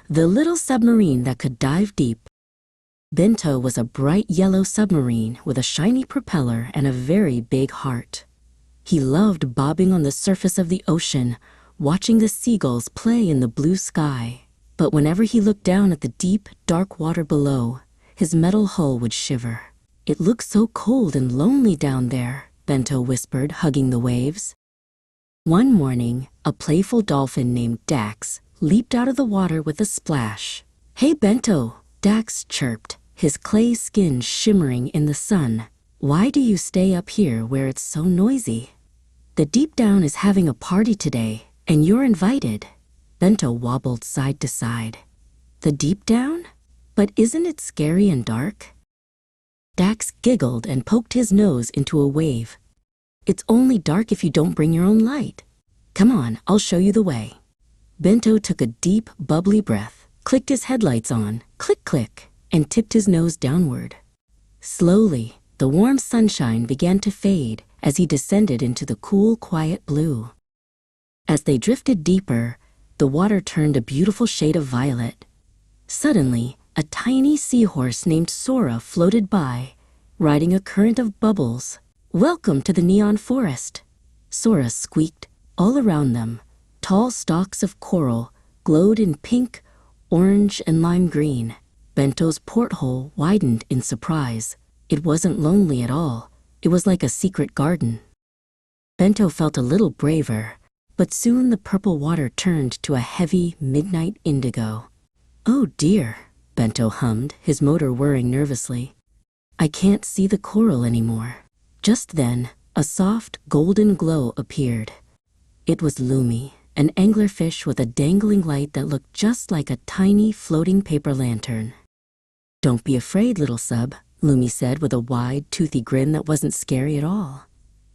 the little submarine that could dive deep. Bento was a bright yellow submarine with a shiny propeller and a very big heart. He loved bobbing on the surface of the ocean, watching the seagulls play in the blue sky. But whenever he looked down at the deep, dark water below, his metal hull would shiver. "It looks so cold and lonely down there," Bento whispered, hugging the waves. One morning, a playful dolphin named Dax leaped out of the water with a splash. "Hey, Bento," Dax chirped, his clay skin shimmering in the sun. "Why do you stay up here where it's so noisy? The Deep Down is having a party today, and you're invited." Bento wobbled side to side. "The Deep Down? But isn't it scary and dark?" Dax giggled and poked his nose into a wave. "It's only dark if you don't bring your own light. Come on, I'll show you the way." Bento took a deep, bubbly breath, clicked his headlights on, click, click, and tipped his nose downward. Slowly, the warm sunshine began to fade as he descended into the cool, quiet blue. As they drifted deeper, the water turned a beautiful shade of violet. Suddenly, a tiny seahorse named Sora floated by, riding a current of bubbles. "Welcome to the neon forest," Sora squeaked. All around them, tall stalks of coral glowed in pink, orange, and lime green. Bento's porthole widened in surprise. It wasn't lonely at all. It was like a secret garden. Bento felt a little braver, but soon the purple water turned to a heavy midnight indigo. "Oh dear," Bento hummed, his motor whirring nervously. "I can't see the coral anymore." Just then, a soft, golden glow appeared. It was Lumi, an anglerfish with a dangling light that looked just like a tiny, floating paper lantern. "Don't be afraid, little sub," Lumi said with a wide, toothy grin that wasn't scary at all.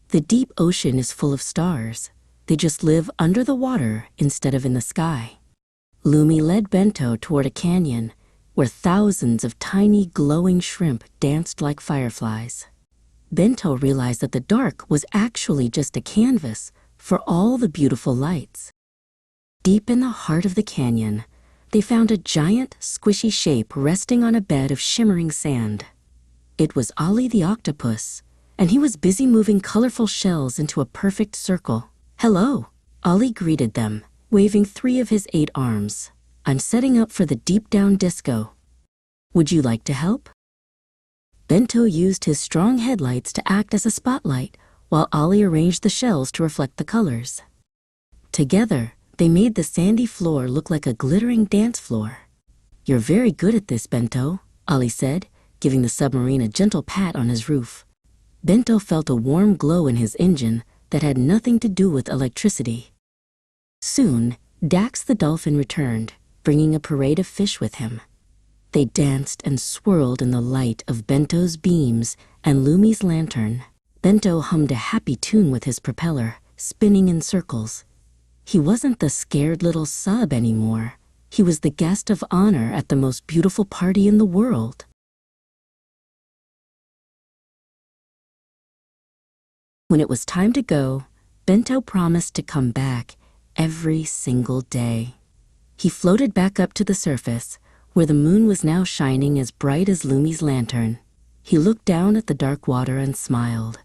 "The deep ocean is full of stars. They just live under the water instead of in the sky." Lumi led Bento toward a canyon where thousands of tiny, glowing shrimp danced like fireflies. Bento realized that the dark was actually just a canvas for all the beautiful lights. Deep in the heart of the canyon, they found a giant, squishy shape resting on a bed of shimmering sand. It was Ollie the octopus, and he was busy moving colorful shells into a perfect circle. "Hello," Ollie greeted them, waving 3 of his 8 arms. "I'm setting up for the Deep Down disco. Would you like to help?" Bento used his strong headlights to act as a spotlight, while Ollie arranged the shells to reflect the colors. Together, they made the sandy floor look like a glittering dance floor. "You're very good at this, Bento," Ollie said, giving the submarine a gentle pat on his roof. Bento felt a warm glow in his engine that had nothing to do with electricity. Soon, Dax the dolphin returned, bringing a parade of fish with him. They danced and swirled in the light of Bento's beams and Lumi's lantern. Bento hummed a happy tune with his propeller, spinning in circles. He wasn't the scared little sub anymore. He was the guest of honor at the most beautiful party in the world. When it was time to go, Bento promised to come back every single day. He floated back up to the surface, where the moon was now shining as bright as Lumi's lantern. He looked down at the dark water and smiled.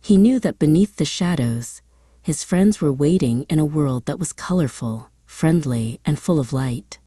He knew that beneath the shadows, his friends were waiting in a world that was colorful, friendly, and full of light.